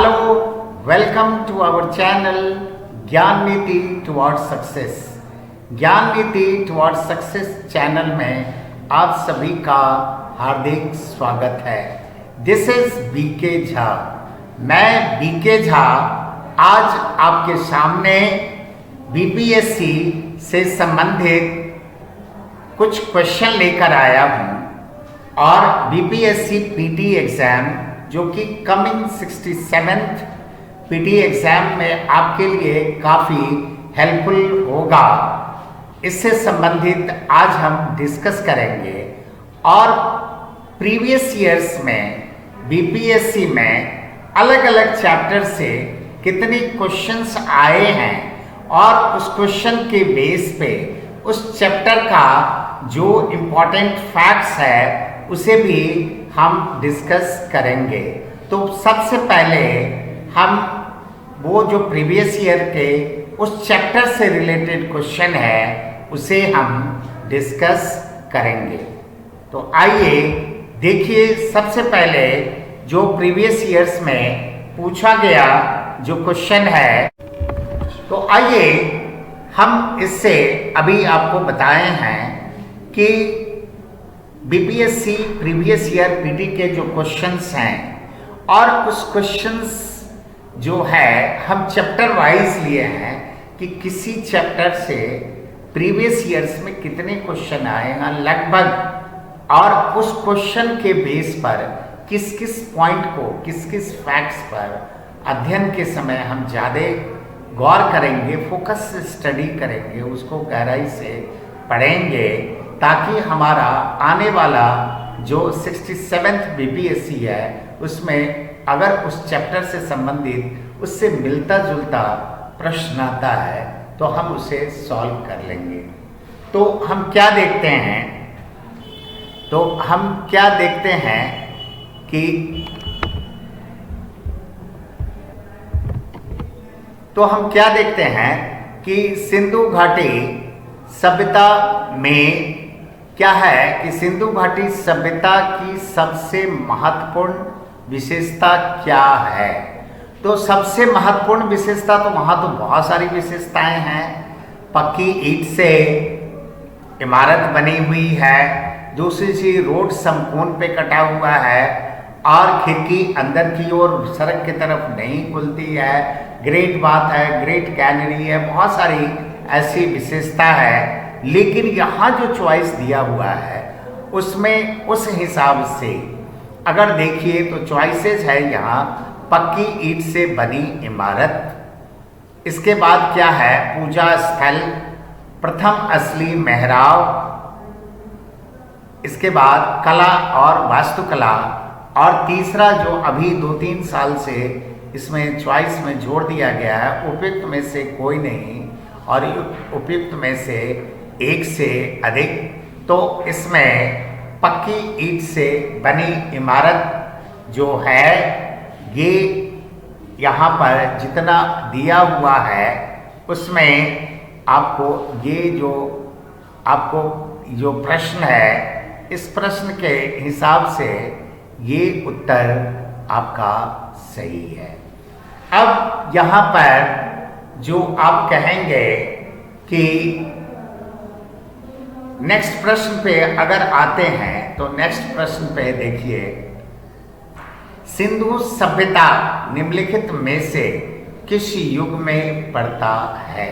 Hello, welcome to our channel ज्ञान नीति towards success. ज्ञान नीति टुवर्ड्स सक्सेस चैनल में आप सभी का हार्दिक स्वागत है। This is BK Jha. मैं बीके झा आज आपके सामने बीपीएससी से संबंधित कुछ क्वेश्चन लेकर आया हूँ और बीपीएससी पीटी एग्ज़ाम जो कि कमिंग 67th पीटी एग्ज़ाम में आपके लिए काफ़ी हेल्पफुल होगा, इससे संबंधित आज हम डिस्कस करेंगे। और प्रीवियस ईयर्स में बीपीएससी में अलग अलग चैप्टर से कितने क्वेश्चंस आए हैं और उस क्वेश्चन के बेस पे उस चैप्टर का जो इम्पोर्टेंट फैक्ट्स है उसे भी हम डिस्कस करेंगे। तो सबसे पहले हम वो जो प्रीवियस ईयर के उस चैप्टर से रिलेटेड क्वेश्चन है उसे हम डिस्कस करेंगे। तो आइए देखिए, सबसे पहले जो प्रीवियस ईयर्स में पूछा गया जो क्वेश्चन है, तो आइए हम इससे अभी आपको बताए हैं कि बीपीएससी प्रीवियस ईयर पीटी के जो क्वेश्चंस हैं और उस क्वेश्चंस जो है हम चैप्टर वाइज लिए हैं कि किसी चैप्टर से प्रीवियस ईयर्स में कितने क्वेश्चन आए हैं लगभग, और उस क्वेश्चन के बेस पर किस किस पॉइंट को, किस किस फैक्ट्स पर अध्ययन के समय हम ज़्यादा गौर करेंगे, फोकस से स्टडी करेंगे, उसको गहराई से पढ़ेंगे, ताकि हमारा आने वाला जो 67th बीपीएससी है उसमें अगर उस चैप्टर से संबंधित उससे मिलता जुलता प्रश्न आता है तो हम उसे सॉल्व कर लेंगे। तो हम क्या देखते हैं, कि सिंधु घाटी सभ्यता में क्या है कि सिंधु घाटी सभ्यता की सबसे महत्वपूर्ण विशेषता क्या है। तो सबसे महत्वपूर्ण विशेषता, तो वहाँ तो बहुत सारी विशेषताएं हैं। पक्की ईंट से इमारत बनी हुई है, दूसरी चीज रोड समकोण पे कटा हुआ है और खिड़की अंदर की ओर सड़क की तरफ नहीं खुलती है, ग्रेट बात है, ग्रेट कैनरी है, बहुत सारी ऐसी विशेषता है। लेकिन यहाँ जो चॉइस दिया हुआ है उसमें उस हिसाब से अगर देखिए तो चॉइसेस है यहाँ पक्की ईंट से बनी इमारत, इसके बाद क्या है पूजा स्थल, प्रथम असली मेहराब, इसके बाद कला और वास्तुकला, और तीसरा जो अभी 2-3 साल से इसमें चॉइस में जोड़ दिया गया है उपयुक्त में से कोई नहीं और उपयुक्त में से एक से अधिक। तो इसमें पक्की ईंट से बनी इमारत जो है ये यहाँ पर जितना दिया हुआ है उसमें आपको ये जो प्रश्न है इस प्रश्न के हिसाब से ये उत्तर आपका सही है। अब यहाँ पर जो आप कहेंगे कि नेक्स्ट प्रश्न पे अगर आते हैं तो नेक्स्ट प्रश्न पे देखिए, सिंधु सभ्यता निम्नलिखित में से किस युग में पड़ता है।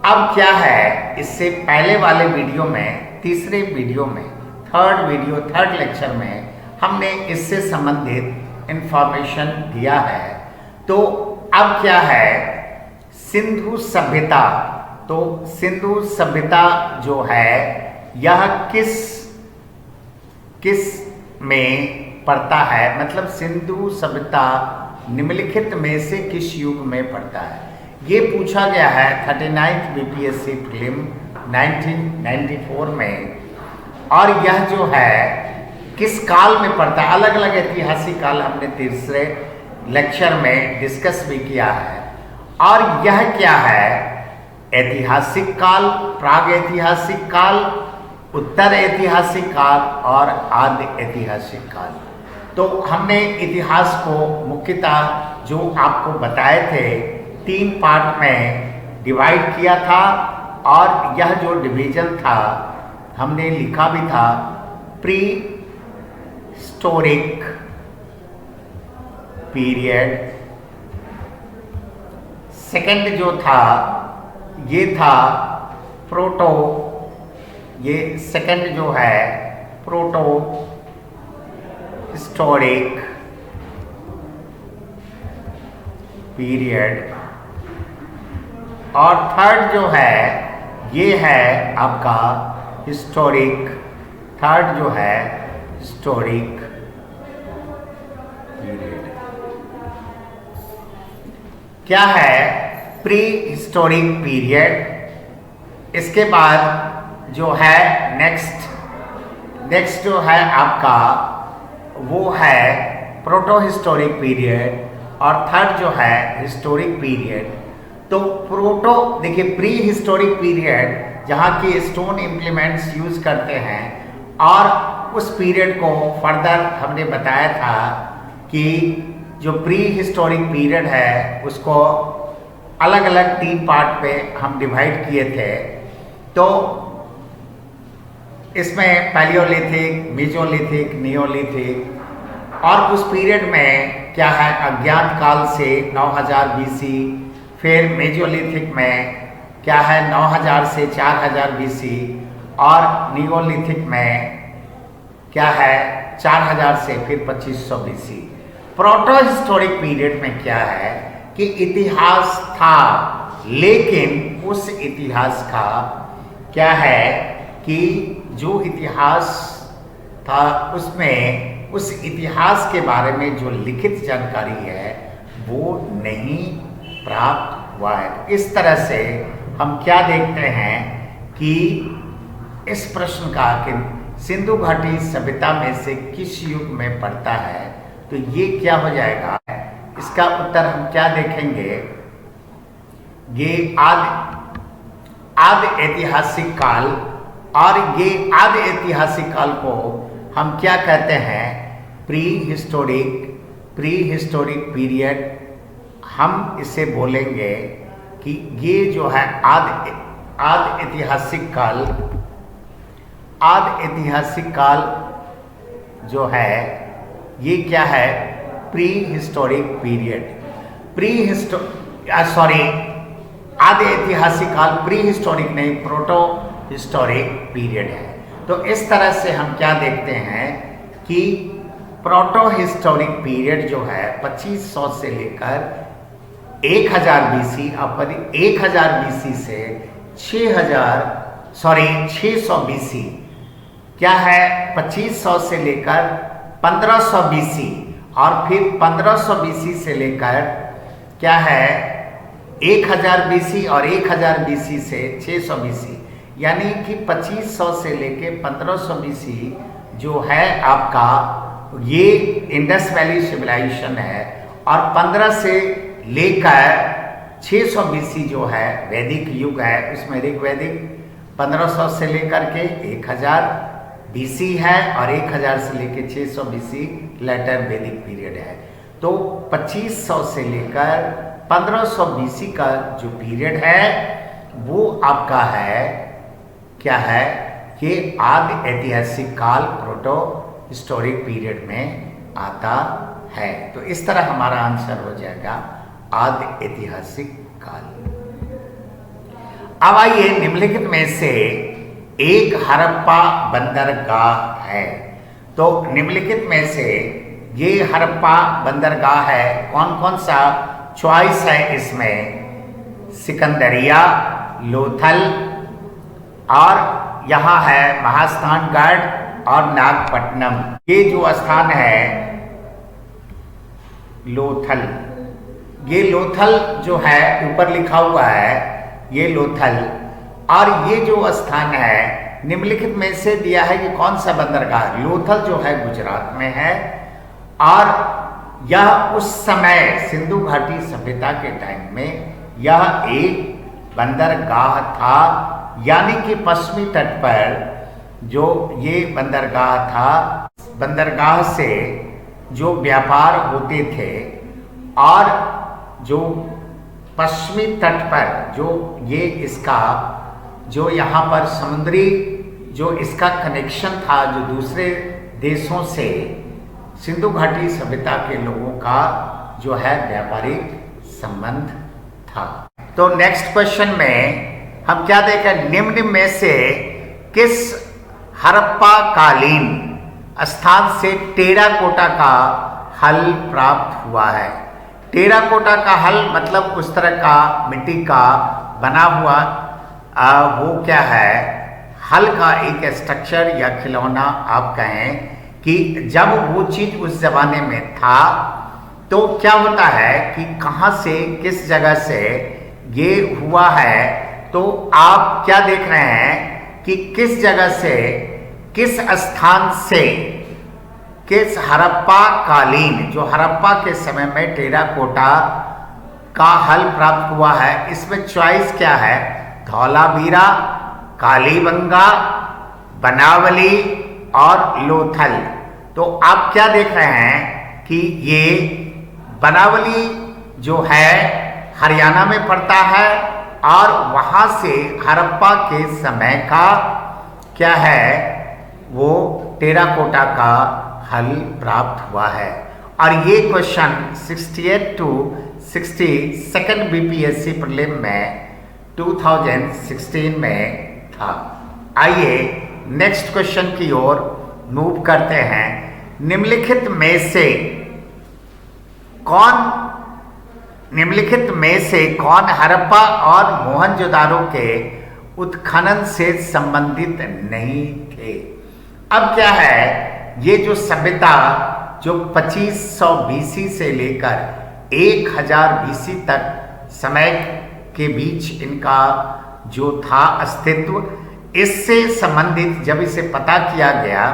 अब क्या है, इससे पहले वाले वीडियो में, तीसरे वीडियो में, थर्ड लेक्चर में हमने इससे संबंधित इंफॉर्मेशन दिया है। तो अब क्या है सिंधु सभ्यता, तो सिंधु सभ्यता जो है यह किस में पड़ता है, मतलब सिंधु सभ्यता निम्नलिखित में से किस युग में पड़ता है, ये पूछा गया है 39th बीपीएससी प्रीलिम 1994 में। और यह जो है किस काल में पड़ता है, अलग अलग ऐतिहासिक काल हमने तीसरे लेक्चर में डिस्कस भी किया है। और यह क्या है, ऐतिहासिक काल, प्राग ऐतिहासिक काल, उत्तर ऐतिहासिक काल और आद्य ऐतिहासिक काल। तो हमने इतिहास को मुख्यतः जो आपको बताए थे 3 पार्ट में डिवाइड किया था, और यह जो डिवीजन था हमने लिखा भी था प्री हिस्टोरिक पीरियड। सेकंड जो था ये था प्रोटो, ये सेकंड जो है प्रोटो हिस्टोरिक पीरियड, और थर्ड जो है ये है आपका हिस्टोरिक, थर्ड जो है हिस्टोरिक पीरियड। क्या है प्री हिस्टोरिक पीरियड। इसके बाद जो है नेक्स्ट जो है आपका वो है प्रोटो हिस्टोरिक पीरियड, और थर्ड जो है हिस्टोरिक पीरियड। तो प्रोटो देखिए प्री हिस्टोरिक पीरियड जहाँ की स्टोन इम्प्लीमेंट्स यूज करते हैं, और उस पीरियड को फर्दर हमने बताया था कि जो प्री हिस्टोरिक पीरियड है उसको अलग अलग 3 पार्ट पे हम डिवाइड किए थे। तो इसमें पैलियोलिथिक, मेसोलिथिक, नियोलिथिक, और उस पीरियड में क्या है अज्ञात काल से 9000 बीसी, फिर मेसोलिथिक में क्या है 9000 से 4000 बीसी, और नियोलिथिक में क्या है 4000 से फिर 2500 बीसी। प्रोटो हिस्टोरिक पीरियड में क्या है कि इतिहास था, लेकिन उस इतिहास का क्या है कि जो इतिहास था उसमें उस इतिहास के बारे में जो लिखित जानकारी है वो नहीं प्राप्त हुआ है। इस तरह से हम क्या देखते हैं कि इस प्रश्न का कि सिंधु घाटी सभ्यता में से किस युग में पड़ता है, तो ये क्या हो जाएगा, इसका उत्तर हम क्या देखेंगे, ये आदि ऐतिहासिक काल, और ये आदि ऐतिहासिक काल को हम क्या कहते हैं प्री हिस्टोरिक पीरियड। हम इसे बोलेंगे कि ये जो है आदि ऐतिहासिक काल जो है ये क्या है प्री हिस्टोरिक पीरियड। आदि ऐतिहासिक काल प्री हिस्टोरिक नहीं, प्रोटो हिस्टोरिक पीरियड है। तो इस तरह से हम क्या देखते हैं कि प्रोटो हिस्टोरिक पीरियड जो है 2500 से लेकर 1000 बीसी, और 1000 बीसी से 600 बीसी क्या है 2500 से लेकर 1500 बीसी, और फिर 1500 बीसी से लेकर क्या है 1000 बीसी, और 1000 बीसी से 600 बीसी, यानी कि 2500 से लेके 1500 बीसी जो है आपका ये इंडस वैली सिविलाइजेशन है, और 15 से लेकर 600 बीसी जो है वैदिक युग है, उसमें ऋग्वैदिक 1500 से लेकर के 1000 बीसी है, और 1000 से लेकर 600 बीसी लेटर वैदिक पीरियड है। तो 2500 से लेकर 1500 बीसी का जो पीरियड है वो आपका है क्या है कि आदि ऐतिहासिक काल प्रोटो हिस्टोरिक पीरियड में आता है। तो इस तरह हमारा आंसर हो जाएगा आदि ऐतिहासिक काल। अब आइए निम्नलिखित में से एक हड़प्पा बंदरगाह है। तो निम्नलिखित में से ये हड़प्पा बंदरगाह है, कौन कौन सा चॉइस है इसमें, सिकंदरिया, लोथल, और यहाँ है महास्थानगढ़ और नागपट्टनम। ये जो स्थान है लोथल, ये लोथल जो है ऊपर लिखा हुआ है ये लोथल, और ये जो स्थान है निम्नलिखित में से दिया है कि कौन सा बंदरगाह। लोथल जो है गुजरात में है, और यह उस समय सिंधु घाटी सभ्यता के टाइम में यह एक बंदरगाह था, यानी कि पश्चिमी तट पर जो ये बंदरगाह था, बंदरगाह से जो व्यापार होते थे, और जो पश्चिमी तट पर जो ये इसका जो यहाँ पर समुद्री जो इसका कनेक्शन था, जो दूसरे देशों से सिंधु घाटी सभ्यता के लोगों का जो है व्यापारिक संबंध था। तो नेक्स्ट क्वेश्चन में हम क्या देखें, निम्न में से किस हड़प्पा कालीन स्थान से टेराकोटा का हल प्राप्त हुआ है। टेराकोटा का हल मतलब उस तरह का मिट्टी का बना हुआ वो क्या है, हल का एक स्ट्रक्चर या खिलौना आप कहें कि जब वो चीज उस जमाने में था तो क्या होता है कि कहाँ से किस जगह से ये हुआ है। तो आप क्या देख रहे हैं कि किस जगह से, किस स्थान से, किस हड़प्पा कालीन, जो हड़प्पा के समय में टेराकोटा का हल प्राप्त हुआ है। इसमें चॉइस क्या है, धौलावीरा, कालीबंगा, बनावली और लोथल। तो आप क्या देख रहे हैं कि ये बनावली जो है हरियाणा में पड़ता है, और वहां से हड़प्पा के समय का क्या है, वो टेराकोटा का हल प्राप्त हुआ है। और ये क्वेश्चन 68 to 62 बीपीएससी प्रीलिम में 2016 में था। आइए नेक्स्ट क्वेश्चन की ओर मूव करते हैं। निम्नलिखित में से कौन हड़प्पा और मोहनजोदारो के उत्खनन से संबंधित नहीं थे। अब क्या है, ये जो सभ्यता जो 2500 बीसी से लेकर 1000 बीसी तक समय के बीच इनका जो था अस्तित्व, इससे संबंधित जब इसे पता किया गया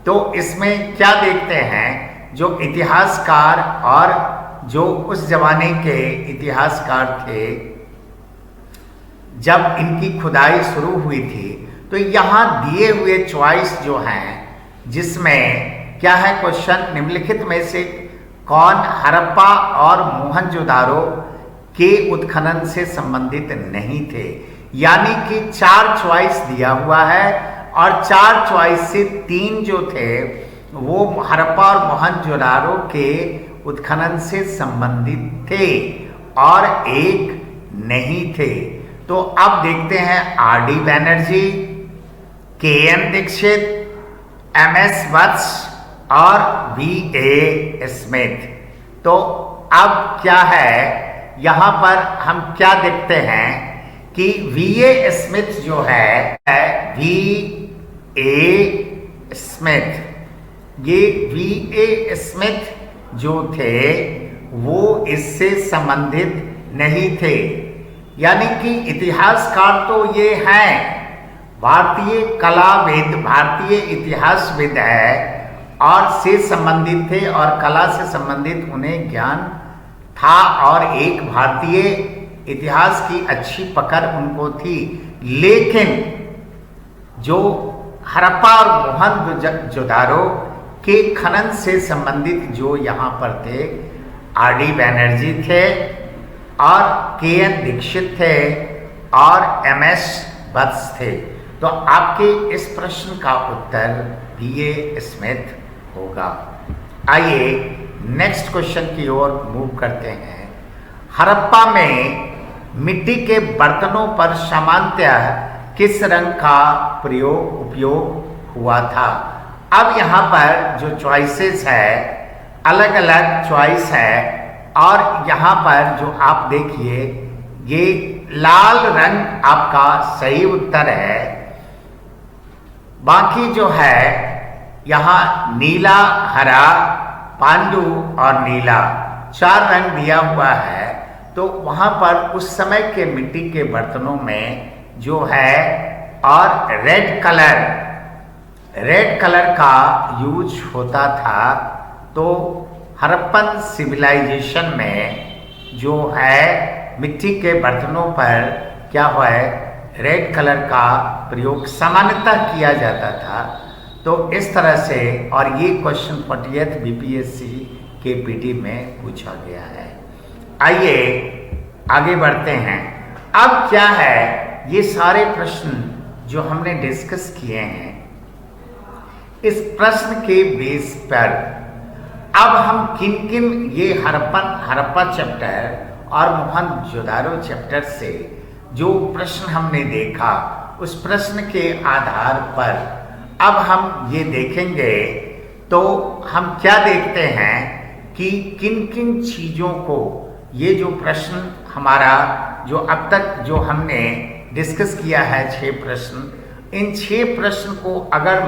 तो इसमें क्या देखते हैं, जो इतिहासकार और जो उस जमाने के इतिहासकार थे, जब इनकी खुदाई शुरू हुई थी तो यहाँ दिए हुए चॉइस जो हैं, जिसमें क्या है क्वेश्चन, निम्नलिखित में से कौन हड़प्पा और मोहनजोदारो के उत्खनन से संबंधित नहीं थे। यानी कि 4 चॉइस दिया हुआ है और 4 चॉइस से 3 जो थे वो हड़प्पा और मोहनजोदारो के उत्खनन से संबंधित थे और 1 नहीं थे। तो अब देखते हैं R D. Banerjee, K N. Dikshit, M S. Vats और वी.ए. स्मिथ। तो अब क्या है, यहाँ पर हम क्या देखते हैं कि वी.ए. स्मिथ जो है वी.ए. स्मिथ, ये वी.ए. स्मिथ जो थे वो इससे संबंधित नहीं थे। यानी कि इतिहासकार तो ये हैं, भारतीय कलाविद, भारतीय इतिहासविद है और से संबंधित थे और कला से संबंधित उन्हें ज्ञान था और एक भारतीय इतिहास की अच्छी पकड़ उनको थी। लेकिन जो हड़प्पा और मोहनजोदारो के खनन से संबंधित जो यहाँ पर थे, आर.डी. बैनर्जी थे और के.एन. दीक्षित थे और एम.एस. वत्स थे। तो आपके इस प्रश्न का उत्तर वी.ए. स्मिथ होगा। आइए नेक्स्ट क्वेश्चन की ओर मूव करते हैं। हड़प्पा में मिट्टी के बर्तनों पर सामान्यतः किस रंग का उपयोग हुआ था। अब यहाँ पर जो चॉइसेस है, अलग अलग चॉइस है और यहाँ पर जो आप देखिए ये लाल रंग आपका सही उत्तर है। बाकी जो है यहाँ नीला, हरा, पांडु और नीला 4 रंग दिया हुआ है। तो वहाँ पर उस समय के मिट्टी के बर्तनों में जो है और रेड कलर का यूज होता था। तो हड़प्पन सिविलाइजेशन में जो है मिट्टी के बर्तनों पर क्या हुआ है, रेड कलर का प्रयोग सामान्यतः किया जाता था। तो इस तरह से, और ये क्वेश्चन 40th बीपीएससी के पीटी में पूछा गया है। आइए आगे बढ़ते हैं। अब क्या है, ये सारे प्रश्न जो हमने डिस्कस किए हैं, इस प्रश्न के बेस पर अब हम किन किन ये हड़प्पा चैप्टर और मोहनजोदारो चैप्टर से जो प्रश्न हमने देखा, उस प्रश्न के आधार पर अब हम ये देखेंगे। तो हम क्या देखते हैं कि किन किन चीज़ों को, ये जो प्रश्न हमारा जो अब तक जो हमने डिस्कस किया है 6 प्रश्न, इन 6 प्रश्न को अगर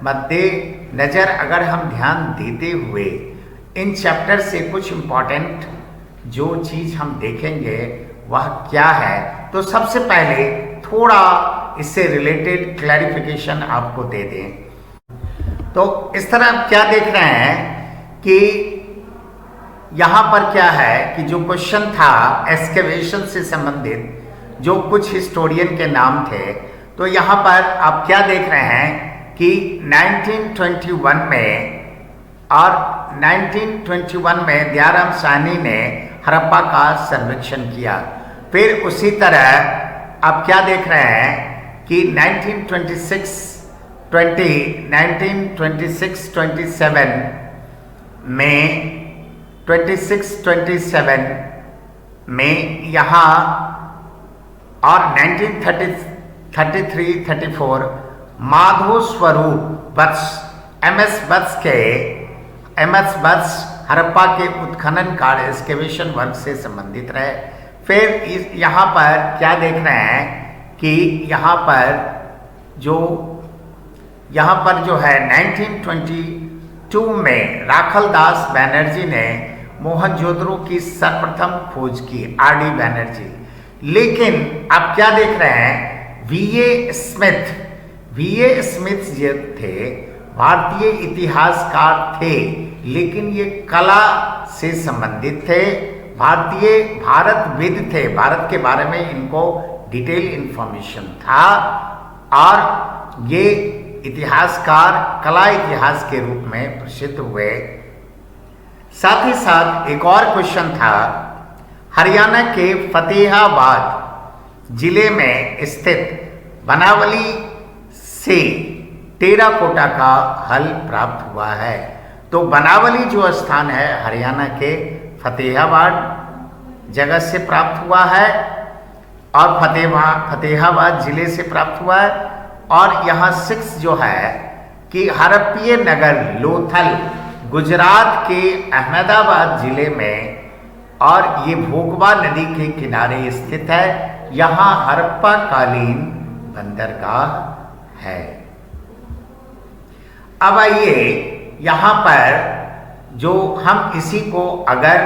मद्देनजर अगर हम ध्यान देते हुए इन चैप्टर से कुछ इम्पॉर्टेंट जो चीज़ हम देखेंगे वह क्या है, तो सबसे पहले थोड़ा इससे रिलेटेड क्लैरिफिकेशन आपको दे दें। तो इस तरह आप क्या देख रहे हैं कि यहाँ पर क्या है कि जो क्वेश्चन था एक्सकेवेशन से संबंधित, जो कुछ हिस्टोरियन के नाम थे, तो यहाँ पर आप क्या देख रहे हैं कि 1921 में दयाराम साहनी ने हड़प्पा का सर्वेक्षण किया। फिर उसी तरह आप क्या देख रहे हैं कि 1926-27 में यहाँ, और 1933-34 माधो स्वरूप एमएस बत्स हड़प्पा के उत्खनन कार्य एक्सकेवेशन वर्क से संबंधित रहे। फिर यहाँ पर क्या देख रहे हैं कि यहाँ पर जो है 1922 में राखलदास बनर्जी ने मोहनजोदड़ो की सर्वप्रथम खोज की, आरडी बनर्जी। लेकिन आप क्या देख रहे हैं, वीए स्मिथ जो थे भारतीय इतिहासकार थे, लेकिन ये कला से संबंधित थे, भारतविद थे, भारत के बारे में इनको डिटेल इंफॉर्मेशन था, और ये इतिहासकार कला इतिहास के रूप में प्रसिद्ध हुए। साथ ही साथ एक और क्वेश्चन था, हरियाणा के फतेहाबाद जिले में स्थित बनावली से टेराकोटा का हल प्राप्त हुआ है। तो बनावली जो स्थान है हरियाणा के फतेहाबाद जगह से प्राप्त हुआ है, और फतेहाबाद जिले से प्राप्त हुआ है। और यहाँ 6 जो है कि हड़प्पीय नगर लोथल गुजरात के अहमदाबाद जिले में, और ये भोगवा नदी के किनारे स्थित है। यहाँ हड़प्पा कालीन बंदरगाह है। अब आइए यहाँ पर जो हम इसी को अगर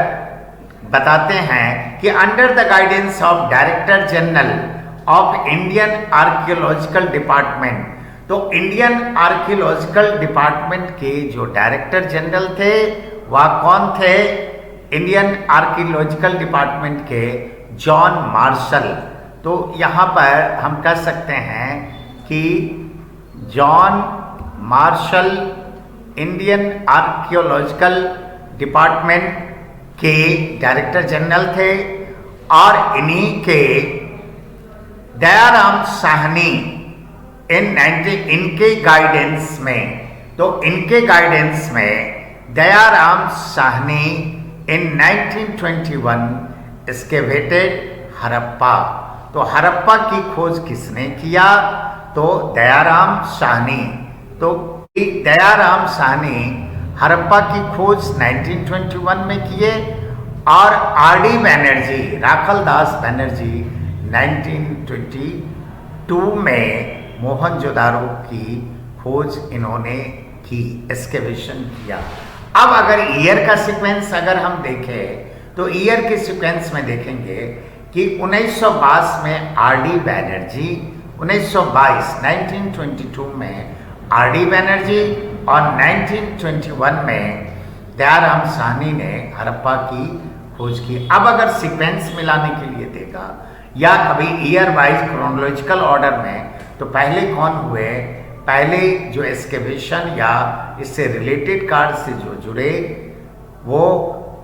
बताते हैं कि under the guidance of director general of Indian archaeological department, तो इंडियन आर्कियोलॉजिकल डिपार्टमेंट के जो डायरेक्टर जनरल थे वह कौन थे, इंडियन आर्कियोलॉजिकल डिपार्टमेंट के जॉन मार्शल। तो यहाँ पर हम कह सकते हैं कि John Marshall Indian archaeological department के डायरेक्टर जनरल थे, और इन्हीं के दयाराम साहनी इनके गाइडेंस में, तो इनके गाइडेंस में दयाराम साहनी इन 1921 एक्सकेवेटेड हड़प्पा। तो हड़प्पा की खोज किसने किया, तो दयाराम साहनी। तो दयाराम साहनी हड़प्पा की खोज 1921 में किए, और आरडी बनर्जी, राखलदास बनर्जी 1922 में मोहनजोदारो की खोज इन्होंने की, एक्सकेवेशन किया। अब अगर ईयर का सीक्वेंस अगर हम देखें तो ईयर के सीक्वेंस में देखेंगे कि 1922 में आरडी बनर्जी, 1922 में आरडी बनर्जी, और 1921 में दयाराम साहनी ने हड़प्पा की खोज की। अब अगर सीक्वेंस मिलाने के लिए देखा या कभी ईयर वाइज क्रोनोलॉजिकल ऑर्डर में, तो पहले कौन हुए, पहले जो एक्सकेवेशन या इससे रिलेटेड कार्य से जो जुड़े वो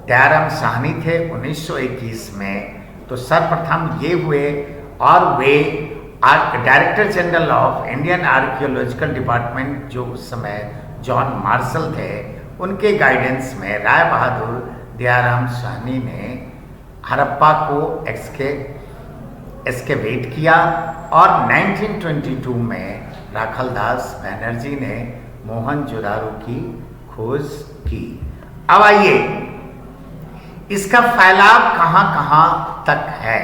दयाराम साहनी थे 1921 में। तो सर्वप्रथम ये हुए और वे director general of Indian archaeological department जो उस समय जॉन मार्शल थे, उनके गाइडेंस में राय बहादुर दयाराम साहनी ने हड़प्पा को एक्सकेवेट किया और 1922 में राखलदास बनर्जी ने मोहनजोदारो की खोज की। अब आइए इसका फैलाव कहाँ कहाँ तक है।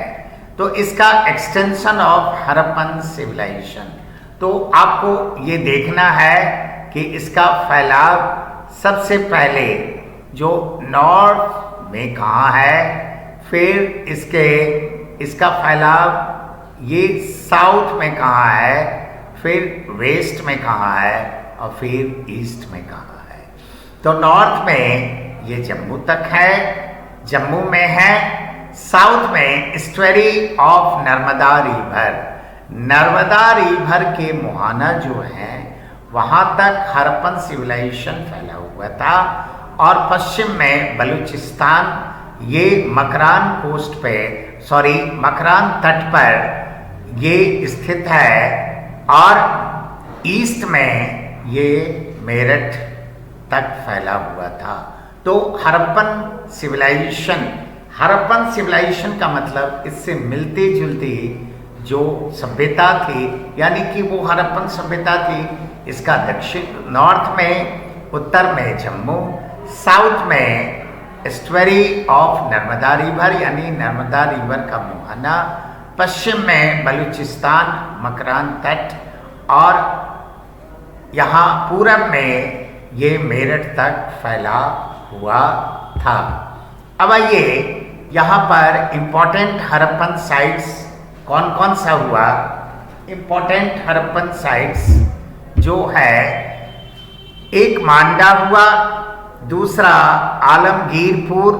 तो इसका एक्सटेंशन ऑफ हड़प्पन सिविलाइजेशन, तो आपको ये देखना है कि इसका फैलाव सबसे पहले जो नॉर्थ में कहाँ है, फिर इसका फैलाव ये साउथ में कहाँ है, फिर वेस्ट में कहाँ है और फिर ईस्ट में कहाँ है। तो नॉर्थ में ये जम्मू तक है, जम्मू में है। साउथ में estuary of Narmada river, Narmada river के मुहाना जो है वहाँ तक हड़प्पन सिविलाइजेशन फैला हुआ था। और पश्चिम में बलूचिस्तान, ये मकरान तट पर ये स्थित है और ईस्ट में ये मेरठ तक फैला हुआ था। तो हड़प्पन सिविलाइजेशन का मतलब इससे मिलती जुलती जो सभ्यता थी, यानी कि वो हड़प्पन सभ्यता थी। इसका दक्षिण नॉर्थ में, उत्तर में जम्मू, साउथ में एस्टुअरी ऑफ नर्मदा रिवर यानी नर्मदा रिवर का मुहाना, पश्चिम में बलूचिस्तान, मकरान तट और यहाँ पूरब में ये मेरठ तक फैला हुआ था। अब आइए यहाँ पर इम्पोर्टेंट हड़प्पन साइट्स कौन कौन सा हुआ। इम्पोर्टेंट हड़प्पन साइट्स जो है, एक मांडा हुआ, दूसरा आलमगीरपुर।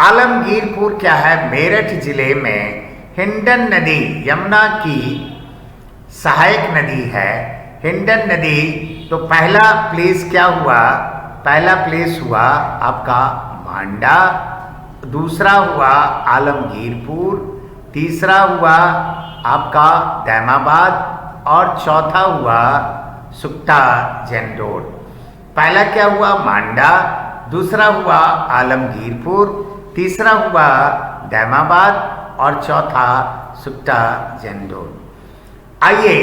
आलमगीरपुर क्या है, मेरठ जिले में हिंडन नदी, यमुना की सहायक नदी है हिंडन नदी। तो पहला प्लेस क्या हुआ, पहला प्लेस हुआ आपका मांडा, दूसरा हुआ आलमगीरपुर, तीसरा हुआ आपका दैमाबाद और चौथा हुआ सुक्टा जंडोर। पहला क्या हुआ मांडा, दूसरा हुआ आलमगीरपुर, तीसरा हुआ दैमाबाद और चौथा सुक्टा जंडोर। आइए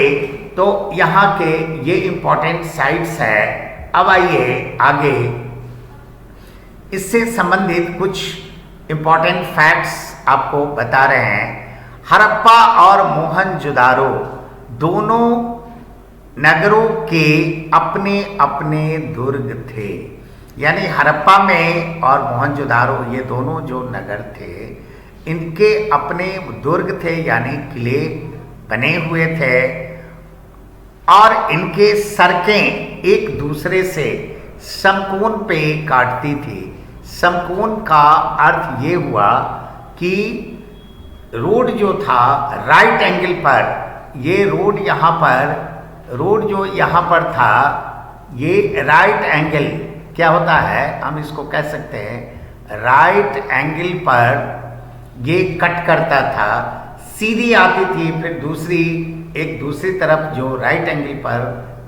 तो यहाँ के ये इम्पोर्टेंट साइट्स है। अब आइए आगे इससे संबंधित कुछ इम्पोर्टेंट फैक्ट्स आपको बता रहे हैं। हड़प्पा और मोहनजोदारो दोनों नगरों के अपने अपने दुर्ग थे, यानी हड़प्पा में और मोहनजोदारो ये दोनों जो नगर थे इनके अपने दुर्ग थे, यानी किले बने हुए थे और इनके सड़कें एक दूसरे से समकोण पे काटती थी। समकोण का अर्थ ये हुआ कि रोड जो था राइट एंगल पर, ये रोड जो यहाँ पर था ये राइट एंगल क्या होता है, हम इसको कह सकते हैं राइट एंगल पर ये कट करता था, सीधी आती थी, फिर दूसरी तरफ जो राइट एंगल पर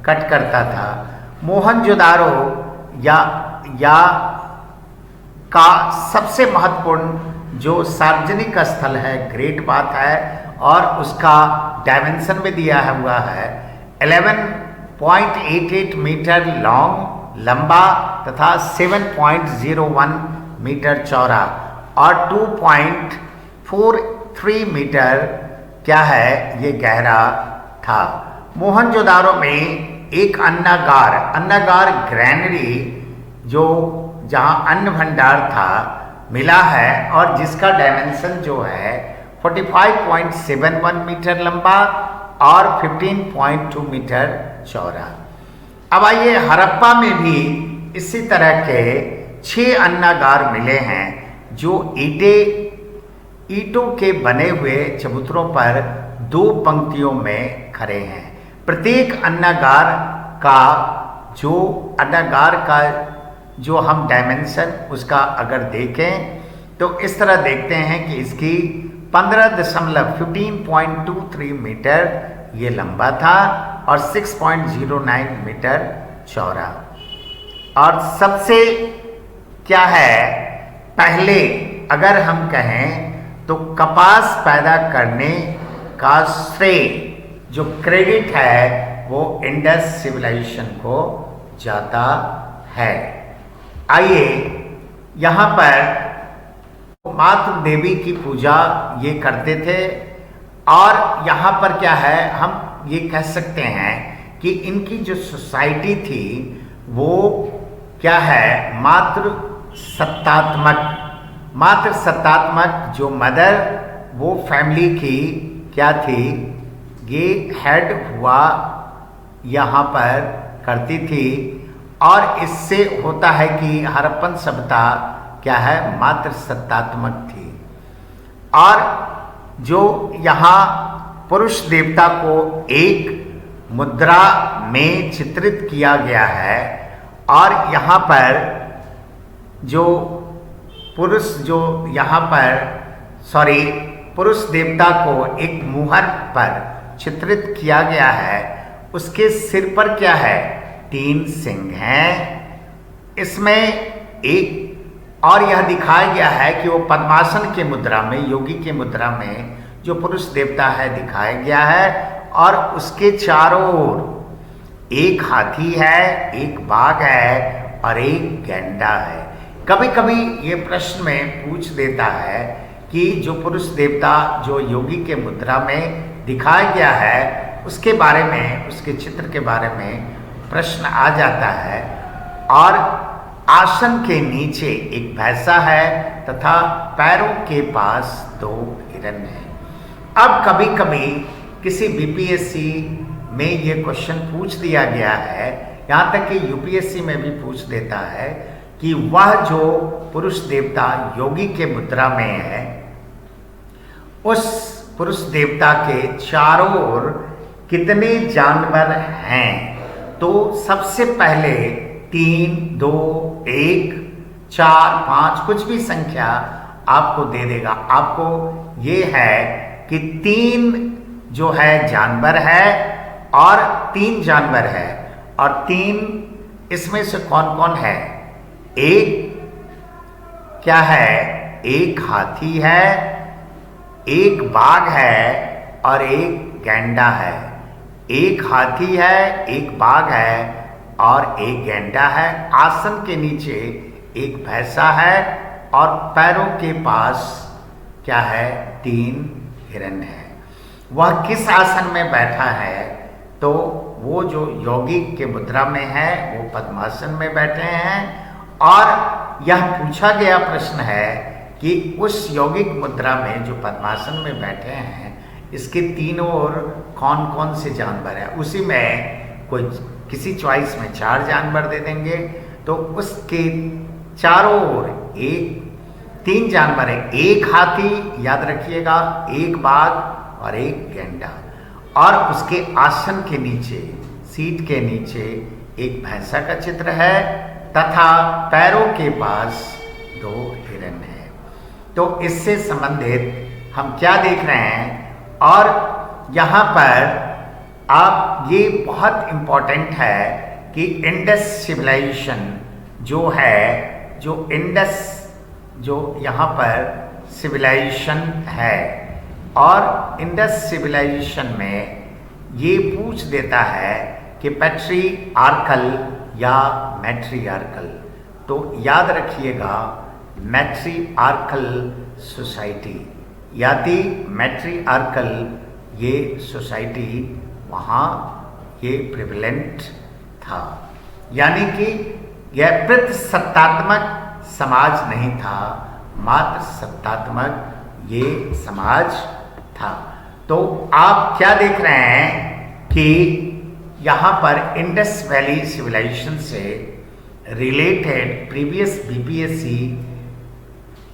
कट करता था। मोहनजोदारो या का सबसे महत्वपूर्ण जो सार्वजनिक स्थल है ग्रेट बात है और उसका डायमेंशन में दिया हुआ है 11.88 मीटर लंबा तथा 7.01 मीटर चौड़ा और 2.43 मीटर क्या है ये गहरा था। मोहनजोदारो में एक अन्नागार ग्रैनरी जो जहाँ अन्न भंडार था मिला है और जिसका डायमेंशन जो है 45.71 मीटर लंबा और 15.2 मीटर चौड़ा। अब आइए हड़प्पा में भी इसी तरह के 6 अन्नागार मिले हैं जो ईंटों के बने हुए चबूतरों पर 2 पंक्तियों में खड़े हैं। प्रत्येक अन्नागार का जो हम डायमेंशन उसका अगर देखें तो इस तरह देखते हैं कि इसकी 15.23 मीटर ये लंबा था और 6.09 मीटर चौड़ा। और सबसे क्या है, पहले अगर हम कहें तो कपास पैदा करने का श्रेय जो क्रेडिट है वो इंडस सिविलाइजेशन को जाता है। आइए यहाँ पर मातृ देवी की पूजा ये करते थे और यहाँ पर क्या है, हम ये कह सकते हैं कि इनकी जो सोसाइटी थी वो क्या है, मातृ सत्तात्मक जो मदर वो फैमिली की क्या थी, ये हेड हुआ यहाँ पर करती थी। और इससे होता है कि हड़प्पन सभ्यता क्या है, मातृ सत्तात्मक थी। और जो यहाँ पुरुष देवता को एक मुद्रा में चित्रित किया गया है और यहाँ पर जो पुरुष देवता को एक मुहर पर चित्रित किया गया है, उसके सिर पर क्या है, 3 सिंह हैं। इसमें एक और यह दिखाया गया है कि वो पद्मासन के मुद्रा में, योगी के मुद्रा में जो पुरुष देवता है दिखाया गया है और उसके चारों ओर एक हाथी है, एक बाघ है और एक गैंडा है। कभी कभी ये प्रश्न में पूछ देता है कि जो पुरुष देवता जो योगी के मुद्रा में दिखाया गया है उसके बारे में, उसके चित्र के बारे में प्रश्न आ जाता है। और आसन के नीचे एक भैंसा है तथा पैरों के पास 2 हिरन हैं। अब कभी कभी किसी बीपीएससी में ये क्वेश्चन पूछ दिया गया है, यहाँ तक कि यूपीएससी में भी पूछ देता है कि वह जो पुरुष देवता योगी के मुद्रा में है उस पुरुष देवता के चारों ओर कितने जानवर हैं। तो सबसे पहले 3, 2, 1, 4, 5 कुछ भी संख्या आपको दे देगा। आपको ये है कि 3 जो है जानवर है और 3 जानवर है और 3 इसमें से कौन कौन है, एक क्या है, एक हाथी है, एक बाघ है और एक गैंडा है। एक हाथी है, एक बाघ है और एक गैंडा है। आसन के नीचे एक भैंसा है और पैरों के पास क्या है, 3 हिरन है। वह किस आसन में बैठा है, तो वो जो योगी के मुद्रा में है वो पद्मासन में बैठे हैं। और यह पूछा गया प्रश्न है कि उस यौगिक मुद्रा में जो पद्मासन में बैठे हैं इसके तीनों ओर कौन कौन से जानवर हैं। उसी में कोई किसी चॉइस में 4 जानवर दे देंगे तो उसके चारों ओर 3 जानवर है, एक हाथी याद रखिएगा, एक बाघ और एक गैंडा। और उसके आसन के नीचे, सीट के नीचे एक भैंसा का चित्र है तथा पैरों के पास 2 हिरन है। तो इससे संबंधित हम क्या देख रहे हैं, और यहाँ पर आप ये बहुत इम्पोर्टेंट है कि इंडस सिविलाइजेशन जो है, जो इंडस जो यहाँ पर सिविलाइजेशन है, और इंडस सिविलाइजेशन में ये पूछ देता है कि पैट्रियार्कल या मैट्रियार्कल। तो याद रखिएगा मैट्रियार्कल सोसाइटी, यानी मैट्रियार्कल ये सोसाइटी वहाँ ये प्रिवेलेंट था, यानी कि यह प्रतिसत्तात्मक समाज नहीं था, मात्र सत्तात्मक ये समाज था। तो आप क्या देख रहे हैं कि यहाँ पर इंडस वैली सिविलाइजेशन से रिलेटेड प्रीवियस बीपीएससी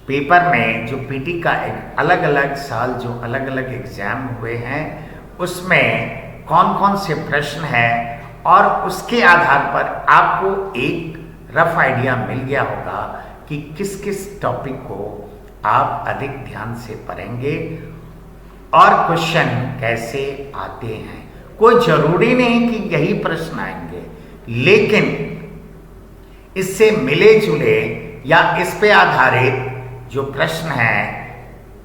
पेपर में जो पीटी का एक अलग अलग साल जो अलग अलग एग्जाम हुए हैं उसमें कौन कौन से प्रश्न हैं, और उसके आधार पर आपको एक रफ आइडिया मिल गया होगा कि किस किस टॉपिक को आप अधिक ध्यान से पढ़ेंगे और क्वेश्चन कैसे आते हैं। कोई जरूरी नहीं कि यही प्रश्न आएंगे, लेकिन इससे मिले जुले या इस पे आधारित जो प्रश्न हैं,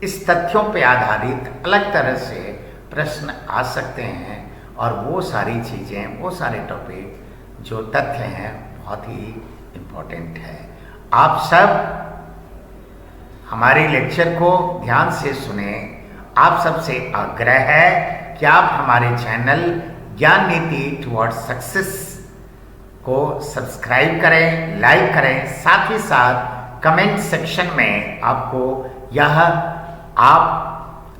इस तथ्यों पे आधारित अलग तरह से प्रश्न आ सकते हैं। और वो सारी चीज़ें, वो सारे टॉपिक जो तथ्य हैं, बहुत ही इम्पोर्टेंट है। आप सब हमारे लेक्चर को ध्यान से सुने। आप सबसे आग्रह है कि आप हमारे चैनल ज्ञान नीति टुवर्ड्स सक्सेस को सब्सक्राइब करें, लाइक करें, साथ ही साथ कमेंट सेक्शन में आपको यह आप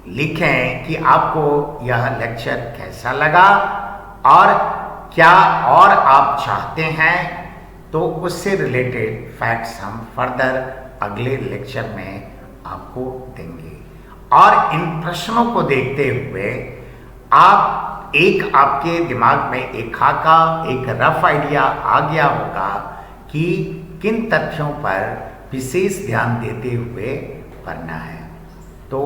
लिखें कि आपको यह लेक्चर कैसा लगा और क्या और आप चाहते हैं, तो उससे रिलेटेड फैक्ट्स हम फर्दर अगले लेक्चर में आपको देंगे। और इन प्रश्नों को देखते हुए आपके दिमाग में एक खाका, एक रफ आइडिया आ गया होगा कि किन तथ्यों पर विशेष ध्यान देते हुए पढ़ना है। तो